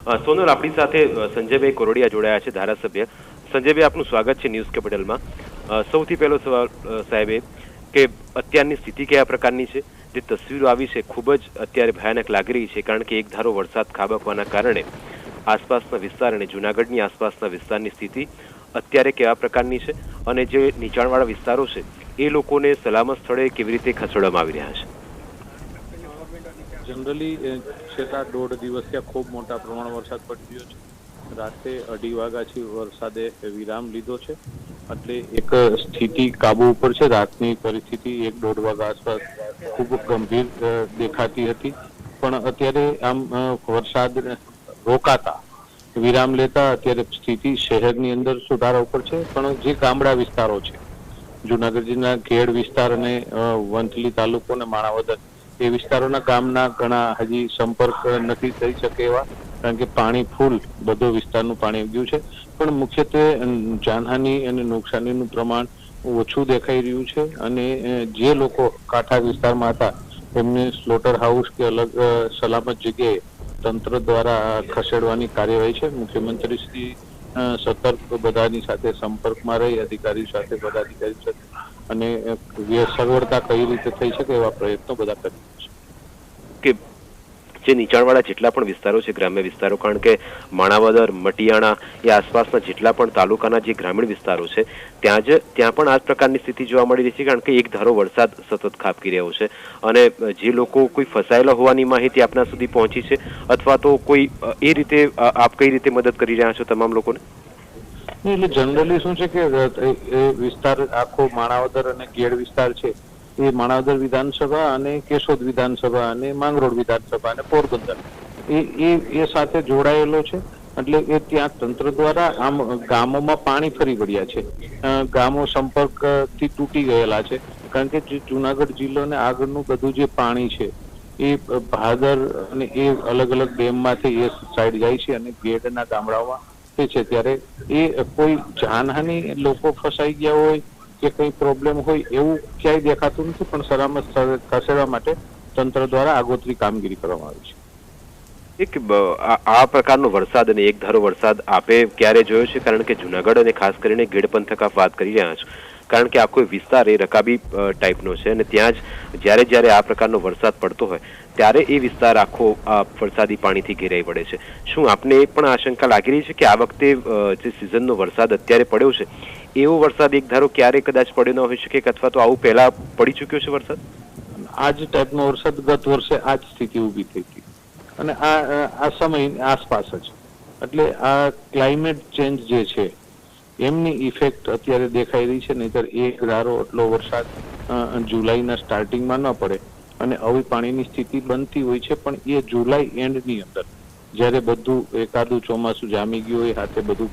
સોનલ, આપણી સાથે સંજયભાઈ કોરોડિયા જોડાયા છે, ધારાસભ્ય. સંજયભાઈ, આપનું સ્વાગત છે ન્યૂઝ કેપિટલમાં. સૌથી પહેલો સવાલ સાહેબ એ કે અત્યારની સ્થિતિ કયા પ્રકારની છે? જે તસવીરો આવી છે ખૂબ જ અત્યારે ભયાનક લાગી રહી છે, કારણ કે એક ધારો વરસાદ ખાબકવાના કારણે આસપાસના વિસ્તાર અને જૂનાગઢની આસપાસના વિસ્તારની સ્થિતિ અત્યારે કેવા પ્રકારની છે, અને જે નીચાણવાળા વિસ્તારો છે એ લોકોને સલામત સ્થળે કેવી રીતે ખસેડવામાં આવી રહ્યા છે? જનરલી છેલ્લા 1.5 દિવસથી ખૂબ મોટા પ્રમાણમાં વરસાદ પડી રહ્યો છે. રાત્રે 2:30 વાગ્યાથી વરસાદે વિરામ લીધો છે, એટલે એક સ્થિતિ કાબુ ઉપર છે. રાતની પરિસ્થિતિ 1-1.5 વાગ્યા આસપાસ ખૂબ ગંભીર દેખાતી હતી, પણ અત્યારે આમ વરસાદ રોકાતા વિરામ લેતા અત્યારે સ્થિતિ શહેરની અંદર સુધારા ઉપર છે. પણ જે ગામડા વિસ્તારો છે, જુનાગઢ જિલ્લાના ઘેડ વિસ્તાર અને વંથલી તાલુકો અને માણાવદર એ વિસ્તારોના ગામના ઘણા હજી સંપર્ક નથી થઈ શકે એવા, કારણ કે પાણી ફૂલ બધો વિસ્તારનું પાણી ગયું છે. પણ મુખ્યત્વે જાનહાની અને નુકસાનીનું પ્રમાણ ઓછું દેખાઈ રહ્યું છે, અને જે લોકો કાંઠા વિસ્તારમાં હતા એમને સ્લોટર હાઉસ કે અલગ સલામત જગ્યાએ તંત્ર દ્વારા ખસેડવાની કાર્યવાહી છે. મુખ્યમંત્રી શ્રી સતર્ક બધાની સાથે સંપર્કમાં રહી અધિકારીઓ સાથે પદાધિકારીઓ સાથે અને સગવડતા કઈ રીતે થઈ શકે એવા પ્રયત્નો બધા કરી કે જે નીચાણવાળા જેટલા પણ વિસ્તારો છે, ગ્રામ્ય વિસ્તારો, કારણ કે માણાવદર, મટિયાણા એ આસપાસના જેટલા પણ તાલુકાના જે ગ્રામીણ વિસ્તારો છે ત્યાં પણ આ પ્રકારની સ્થિતિ જોવા મળી રહી છે, કારણ કે એક ધારો વરસાદ સતત ખાબકી રહ્યો છે. અને જે લોકો કોઈ ફસાયેલા હોવાની માહિતી આપના સુધી પહોંચી છે, અથવા તો કોઈ એ રીતે આપ કઈ રીતે મદદ કરી રહ્યા છો તમામ લોકોને? એટલે જનરલી શું છે કે એ વિસ્તાર આખો માણાવદર અને ગેડ વિસ્તાર છે, એ માણાવદર વિધાનસભા અને કેશોદ વિધાનસભા અને માંગરોળ વિધાનસભા અને પોરબંદર એ સાથે જોડાયેલો છે. એટલે એ ત્યાં તંત્ર દ્વારા આમ ગામોમાં પાણી ફરી વળ્યા છે, ગામો સંપર્કથી તૂટી ગયેલા છે, કારણ કે જે જુનાગઢ જિલ્લો ને આગળનું બધું જે પાણી છે એ ભાદર અને એ અલગ અલગ ડેમમાંથી એ સાઈડ જાય છે અને ગેડના ગામડાઓમાં છે. ત્યારે એ કોઈ જાનહાની લોકો ફસાઈ ગયા હોય કે કઈ પ્રોબ્લેમ હોય એવું ક્યાંય દેખાતું નથી, પણ સલામત સ્થળે ખસેડવા માટે તંત્ર દ્વારા આગોતરી કામગીરી કરવામાં આવી છે. આ પ્રકારનો વરસાદ અને એક ધારો વરસાદ આપે ક્યારે જોયો છે? કારણ કે જુનાગઢ અને ખાસ કરીને ગેડ પંથક આપ વાત કરી રહ્યા છો, કારણ કે આખો વિસ્તાર એ રકાબી ટાઈપનો છે, અને ત્યાં જ જ્યારે આ પ્રકારનો વરસાદ પડતો હોય ત્યારે એ વિસ્તાર આખો વરસાદી પાણીથી ઘેરાઈ પડે છે. શું આપને પણ આશંકા લાગી રહી છે કે આ વખતે જે સિઝનનો વરસાદ અત્યારે પડ્યો છે એવો વરસાદ એક ધારો ક્યારે કદાચ પડ્યો ન હોઈ શકે, અથવા તો આવું પહેલા પડી ચૂક્યો છે વરસાદ? આ જ ટાઈપનો વરસાદ ગત વર્ષે આ જ સ્થિતિ ઊભી થઈ હતી, અને આ સમય આસપાસ જ. એટલે આ ક્લાઇમેટ ચેન્જ જે છે એમની ઇફેક્ટ અત્યારે દેખાઈ રહી છે. નહીતર એક ધારો એટલો વરસાદ જુલાઈના સ્ટાર્ટિંગમાં ન પડે, અને આવી પાણીની સ્થિતિ બનતી હોય છે, પણ એ જુલાઈ એન્ડની અંદર જ્યારે બધું એકાદું ચોમાસું જામી ગયું હોય, હાથે બધું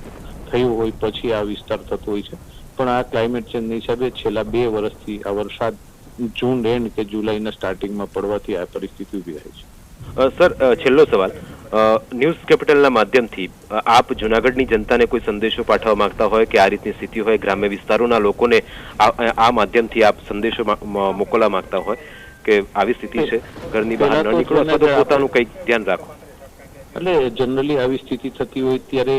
થયું હોય પછી આ વિસ્તાર થતો હોય છે. પણ આ ક્લાઇમેટ ચેન્જના હિસાબે છેલ્લા 2 વર્ષથી આ વરસાદ જૂન એન્ડ કે જુલાઈના સ્ટાર્ટિંગમાં પડવાથી આ પરિસ્થિતિ ઊભી રહી છે. સર, છેલ્લો સવાલ, ન્યૂઝ કેપિટલના માધ્યમથી આપ જુનાગઢની જનતાને કોઈ સંદેશો પાઠવવા માંગતા હોય કે આ રીતની સ્થિતિ હોય, ગ્રામ્ય વિસ્તારોના લોકોને આ માધ્યમથી આપ સંદેશો મોકલવા માંગતા હોય કે આવી સ્થિતિ છે, ઘરની બહાર ન નીકળો અથવા તો પોતાનું કંઈક ધ્યાન રાખો? એટલે જનરલી આવી સ્થિતિ થતી હોય ત્યારે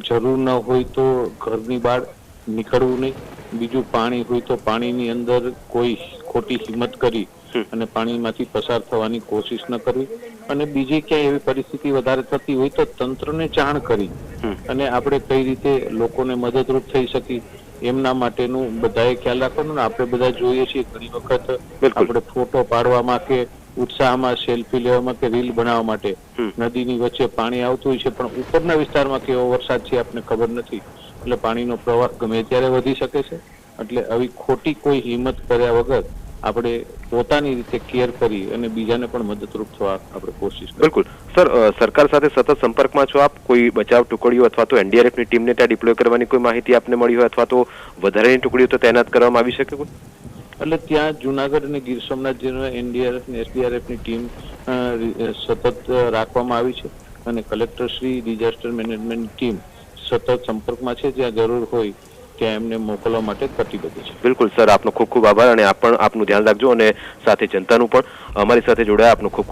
જરૂર ન હોય તો ઘરની બહાર નીકળવું નહીં. બીજું, પાણી હોય તો પાણીની અંદર કોઈ ખોટી હિંમત કરી અને પાણીમાંથી પસાર થવાની કોશિશ ન કરવી. અને બીજી ક્યાંય એવી પરિસ્થિતિ વધારે થતી હોય તો તંત્રને જાણ કરી અને આપણે કઈ રીતે લોકોને મદદરૂપ થઈ શકી એમના માટેનું બધાએ ખ્યાલ રાખવાનો. આપણે બધા જોઈએ છીએ ઘણી વખત આપણે ફોટો પાડવામાં કે ઉત્સાહમાં સેલ્ફી લેવામાં કે રીલ બનાવવા માટે નદીની વચ્ચે પાણી આવતું હોય છે, પણ ઉપરના વિસ્તારમાં કેવો વરસાદ છે આપને ખબર નથી, એટલે પાણીનો પ્રવાહ ગમે ત્યારે વધી શકે છે. એટલે આવી ખોટી કોઈ હિંમત કર્યા વગર આપણે પોતાની રીતે કેર કરી અને બીજાને પણ મદદરૂપ થવા આપણે કોશિશ કરીએ. બિલકુલ. સર, સરકાર સાથે સતત સંપર્કમાં છો આપ? કોઈ બચાવ ટુકડીઓ અથવા તો એનડીઆરએફની ટીમને ત્યાં ડિપ્લોય કરવાની કોઈ માહિતી આપને મળી હોય, અથવા તો વધારાની ટુકડીઓ તો તૈનાત કરવામાં આવી શકે કોઈ? એટલે ત્યાં જુનાગઢ અને ગીર સોમનાથ જિલ્લા એનડીઆરએફ અને એસડીઆરએફની ટીમ સતત રાખવામાં આવી છે, અને collector Shri disaster management team સતત સંપર્કમાં છે. જ્યાં જરૂર હોય ત્યાં એમને મોકલવા માટે કટિબદ્ધ છે. બિલકુલ સર, આપનો ખૂબ ખૂબ આભાર, અને આપ પણ આપનું ધ્યાન રાખજો, અને સાથે જનતાનું પણ. અમારી સાથે જોડાયા આપનો ખૂબ ખૂબ